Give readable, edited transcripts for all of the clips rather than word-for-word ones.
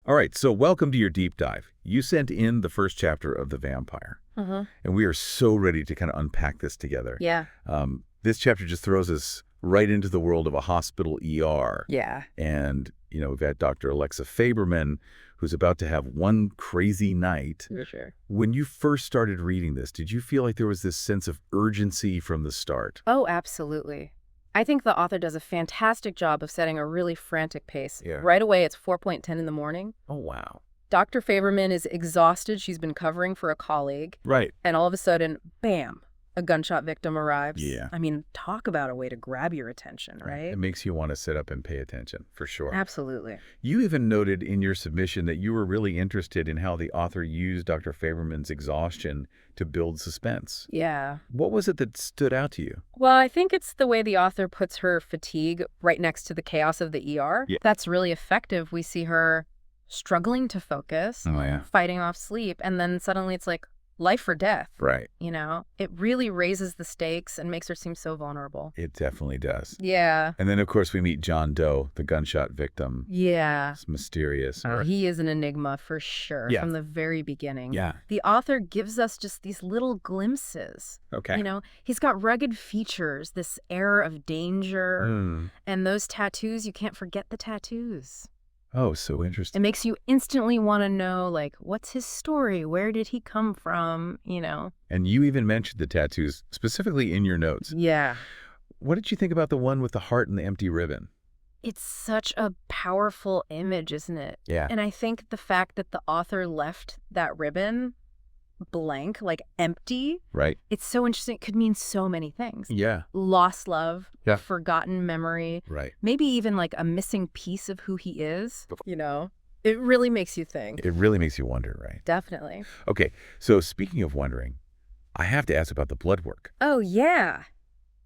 All right, so welcome to your deep dive. You sent in the first chapter of The Vampire, and we are so ready to kind of unpack this together. Yeah. This chapter just throws us right into the world of a hospital ER. Yeah. And, we've got Dr. Alexa Faberman, who's about to have one crazy night. For sure. When you first started reading this, did you feel like there was this sense of urgency from the start? Oh, absolutely. I think the author does a fantastic job of setting a really frantic pace. Yeah. Right away, it's 4:10 in the morning. Oh, wow. Dr. Faberman is exhausted. She's been covering for a colleague. Right. And all of a sudden, bam, a gunshot victim arrives. Yeah. I mean, talk about a way to grab your attention, right? It makes you want to sit up and pay attention, for sure. Absolutely. You even noted in your submission that you were really interested in how the author used Dr. Faberman's exhaustion to build suspense. Yeah. What was it that stood out to you? Well, I think it's the way the author puts her fatigue right next to the chaos of the ER. Yeah. That's really effective. We see her struggling to focus, Oh, yeah. fighting off sleep, and then suddenly it's like life or death. Right. It really raises the stakes and makes her seem so vulnerable. It definitely does. Yeah. And then, of course, we meet John Doe, the gunshot victim. Yeah. It's mysterious. He is an enigma for sure Yeah. from the very beginning. Yeah. The author gives us just these little glimpses. Okay. He's got rugged features, this air of danger, and those tattoos, you can't forget the tattoos. Oh, so It interesting. makes you instantly want to know, like, what's his story? Where did he come from? And you even mentioned the tattoos, specifically in your notes. Yeah. What did you think about the one with the heart and the empty ribbon? It's such a powerful image, isn't it? Yeah. And I think the fact that the author left that ribbon blank, like empty, Right. it's so interesting. It could mean so many things. Yeah. Lost love, Yeah. forgotten memory, Right. maybe even like a missing piece of who he is. It really makes you think. It really makes you wonder, right? Definitely. Okay, so speaking of wondering, I have to ask about the blood work. Oh, yeah.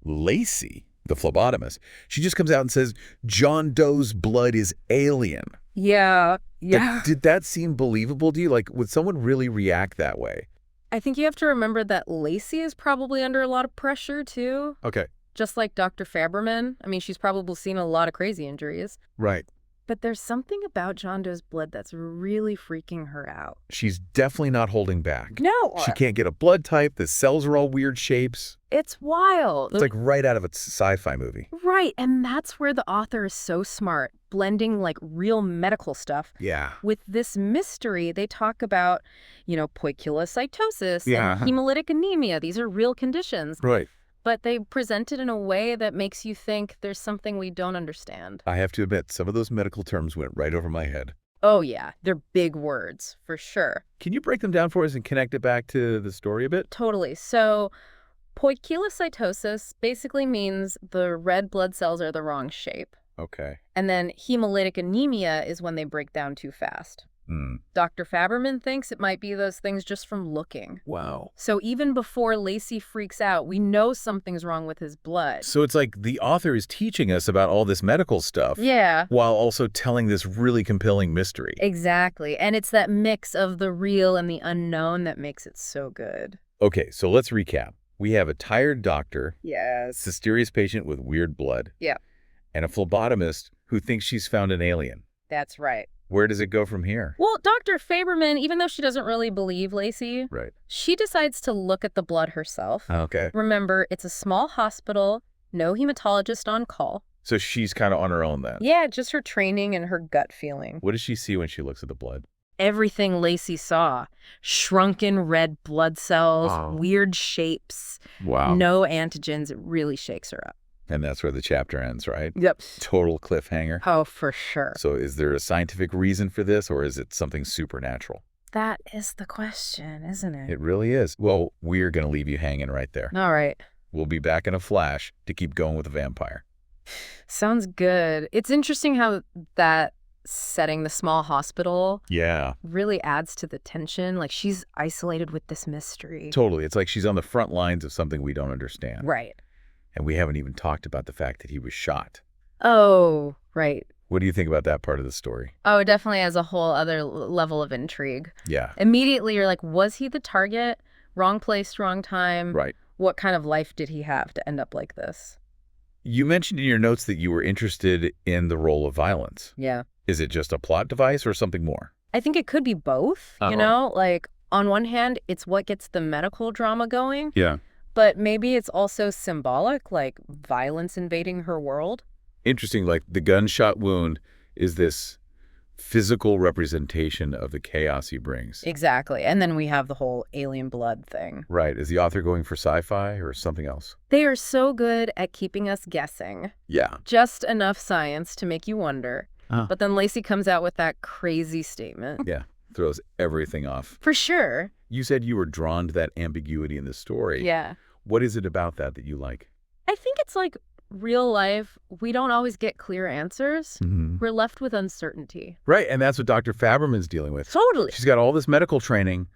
Lacey, the phlebotomist, she just comes out and says, John Doe's blood is alien. Yeah. Yeah. Did that seem believable to you? Like, would someone really react that way? I think you have to remember that Lacey is probably under a lot of pressure, too. Okay. Just like Dr. Faberman. I mean, she's probably seen a lot of crazy injuries. Right. But there's something about John Doe's blood that's really freaking her out. She's definitely not holding back. No. She can't get a blood type. The cells are all weird shapes. It's wild. It's like right out of a sci-fi movie. Right, and that's where the author is so smart, blending like real medical stuff Yeah. with this mystery. They talk about, poikilocytosis Yeah. and hemolytic anemia. These are real conditions, Right. but they present it in a way that makes you think there's something we don't understand. I have to admit, some of those medical terms went right over my head. Oh yeah, they're big words, for sure. Can you break them down for us and connect it back to the story a bit? Totally. So poikilocytosis basically means the red blood cells are the wrong shape. Okay. And then hemolytic anemia is when they break down too fast. Dr. Faberman thinks it might be those things just from looking. Wow. So even before Lacey freaks out, we know something's wrong with his blood. So it's like the author is teaching us about all this medical stuff. Yeah. While also telling this really compelling mystery. Exactly. And it's that mix of the real and the unknown that makes it so good. Okay, so let's recap. We have a tired doctor, Yes. a mysterious patient with weird blood, Yeah, and a phlebotomist who thinks she's found an alien. that's right. Where does it go from here? Well, Dr. Faberman, even though she doesn't really believe Lacey, Right. she decides to look at the blood herself. Okay. Remember, it's a small hospital, no hematologist on call. So she's kind of on her own then. Yeah, just her training and her gut feeling. What does she see when she looks at the blood? Everything Lacey saw. Shrunken red blood cells, Oh. weird shapes, Wow. no antigens. It really shakes her up. And that's where the chapter ends, right? Yep. Total cliffhanger. Oh, for sure. So is there a scientific reason for this, or is it something supernatural? That is the question, isn't it? It really is. Well, we're going to leave you hanging right there. All right. We'll be back in a flash to keep going with the vampire. Sounds good. It's interesting how that setting, the small hospital, Yeah, really adds to the tension. Like, she's isolated with this mystery. totally. It's like she's on the front lines of something we don't understand. Right. And we haven't even talked about the fact that he was shot. Oh, right. What do you think about that part of the story? Oh, it definitely has a whole other level of intrigue. Yeah, Immediately, you're like, was he the target? Wrong place, wrong time. right. What kind of life did he have to end up like this? You mentioned in your notes that you were interested in the role of violence. Yeah. Is it just a plot device or something more? I think it could be both, you know? Like, on one hand, it's what gets the medical drama going. Yeah. But maybe it's also symbolic, like violence invading her world. Interesting, like the gunshot wound is this physical representation of the chaos he brings. Exactly. And then we have the whole alien blood thing. Right. Is the author going for sci-fi or something else? They are so good at keeping us guessing. Yeah. Just enough science to make you wonder. But then Lacey comes out with that crazy statement. Yeah. Throws everything off. For sure. You said you were drawn to that ambiguity in the story. Yeah. What is it about that you like? I think it's like real life. We don't always get clear answers. We're left with uncertainty. Right. And that's what Dr. Faberman's dealing with. Totally. She's got all this medical training,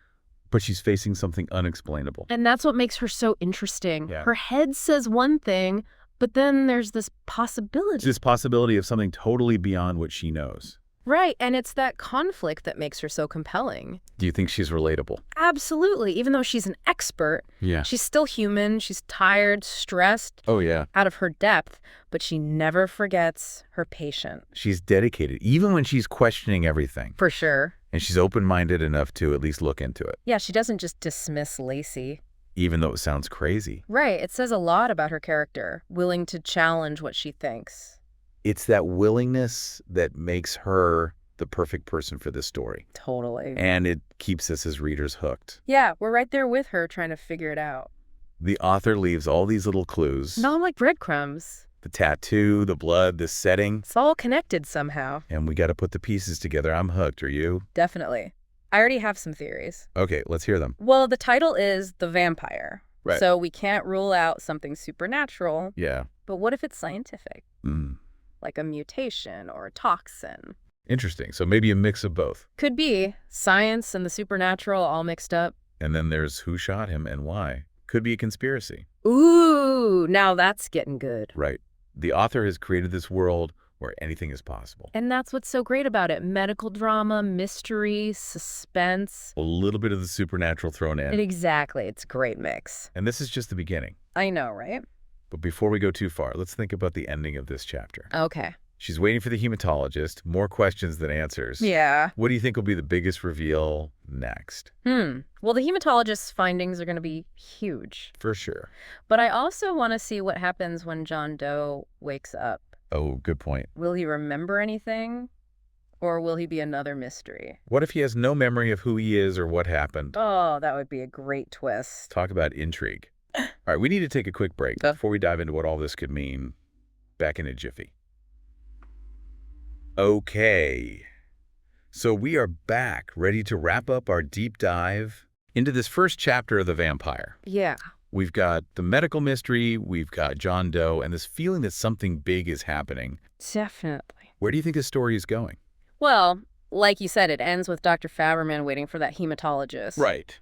but she's facing something unexplainable. And that's what makes her so interesting. Yeah. Her head says one thing, but then there's this possibility. This possibility of something totally beyond what she knows. Right, and it's that conflict that makes her so compelling. Do you think she's relatable? Absolutely. Even though she's an expert, she's still human. She's tired, stressed, Oh, yeah. out of her depth, but she never forgets her patient. She's dedicated, even when she's questioning everything. For sure. And she's open-minded enough to at least look into it, Yeah, she doesn't just dismiss Lacey. even though it sounds crazy. Right, it says a lot about her character, willing to challenge what she thinks. It's that willingness that makes her the perfect person for this story. Totally. And it keeps us as readers hooked. Yeah, we're right there with her trying to figure it out. The author leaves all these little clues. Not like breadcrumbs. The tattoo, the blood, the setting. It's all connected somehow. And we got to put the pieces together. I'm hooked. Are you? Definitely. I already have some theories. Okay, let's hear them. Well, the title is The Vampire. Right. So we can't rule out something supernatural. Yeah. But what if it's scientific? Mm. Like a mutation or a toxin? Interesting. So maybe a mix of both. Could be. Science and the supernatural all mixed up. And then there's who shot him and why. Could be a conspiracy. Ooh, now that's getting good. Right. The author has created this world where anything is possible. And that's what's so great about it. Medical drama, mystery, suspense. A little bit of the supernatural thrown in. Exactly. It's a great mix. And this is just the beginning. I know, right? But before we go too far, let's think about the ending of this chapter. Okay. She's waiting for the hematologist. More questions than answers. Yeah. What do you think will be the biggest reveal next? Well, the hematologist's findings are going to be huge. For sure. But I also want to see what happens when John Doe wakes up. Oh, good point. Will he remember anything? Or will he be another mystery? What if he has no memory of who he is or what happened? Oh, that would be a great twist. Talk about intrigue. All right, we need to take a quick break before we dive into what all this could mean. Back in a jiffy. Okay. So we are back, ready to wrap up our deep dive into this first chapter of The Vampire. Yeah. We've got the medical mystery, we've got John Doe, and this feeling that something big is happening. Definitely. Where do you think this story is going? Well, like you said, it ends with Dr. Faberman waiting for that hematologist. Right.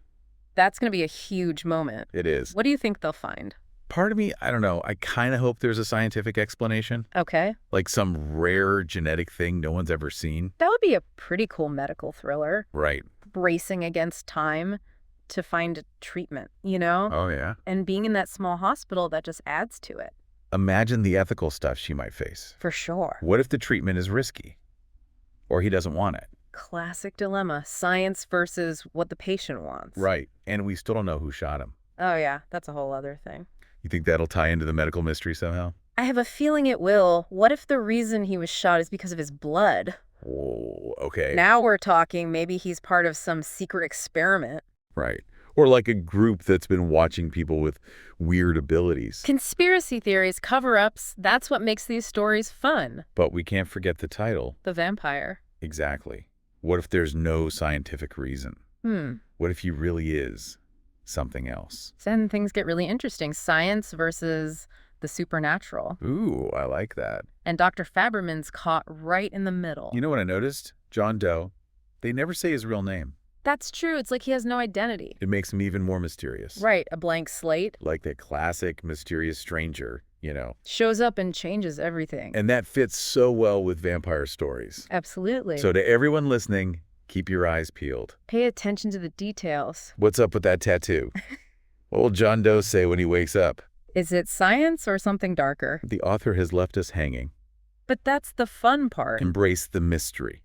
That's going to be a huge moment. It is. What do you think they'll find? Part of me, I don't know, I kind of hope there's a scientific explanation. Okay. Like some rare genetic thing no one's ever seen. That would be a pretty cool medical thriller. Right. Racing against time to find a treatment, you know? Oh, yeah. And being in that small hospital, that just adds to it. Imagine the ethical stuff she might face. For sure. What if the treatment is risky? Or he doesn't want it? Classic dilemma. Science versus what the patient wants. Right. And we still don't know who shot him. Oh, yeah. That's a whole other thing. You think that'll tie into the medical mystery somehow? I have a feeling it will. What if the reason he was shot is because of his blood? Oh, okay. Now we're talking. Maybe he's part of some secret experiment. Right. Or like a group that's been watching people with weird abilities. Conspiracy theories, cover-ups, that's what makes these stories fun. But we can't forget the title. The Vampire. Exactly. What if there's no scientific reason? What if he really is something else? Then things get really interesting. Science versus the supernatural. Ooh, I like that. And Dr. Faberman's caught right in the middle. You know what I noticed? John Doe, they never say his real name. That's true. It's like he has no identity. It makes him even more mysterious. Right. A blank slate. Like that classic mysterious stranger, you know. Shows up and changes everything. And that fits so well with vampire stories. Absolutely. So to everyone listening, keep your eyes peeled. Pay attention to the details. What's up with that tattoo? What will John Doe say when he wakes up? Is it science or something darker? The author has left us hanging. But that's the fun part. Embrace the mystery,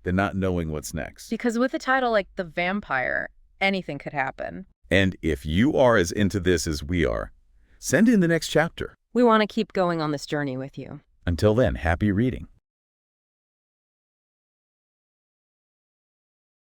the not knowing what's next. Because with a title like The Vampire, anything could happen. And if you are as into this as we are, send in the next chapter. We want to keep going on this journey with you. Until then, happy reading.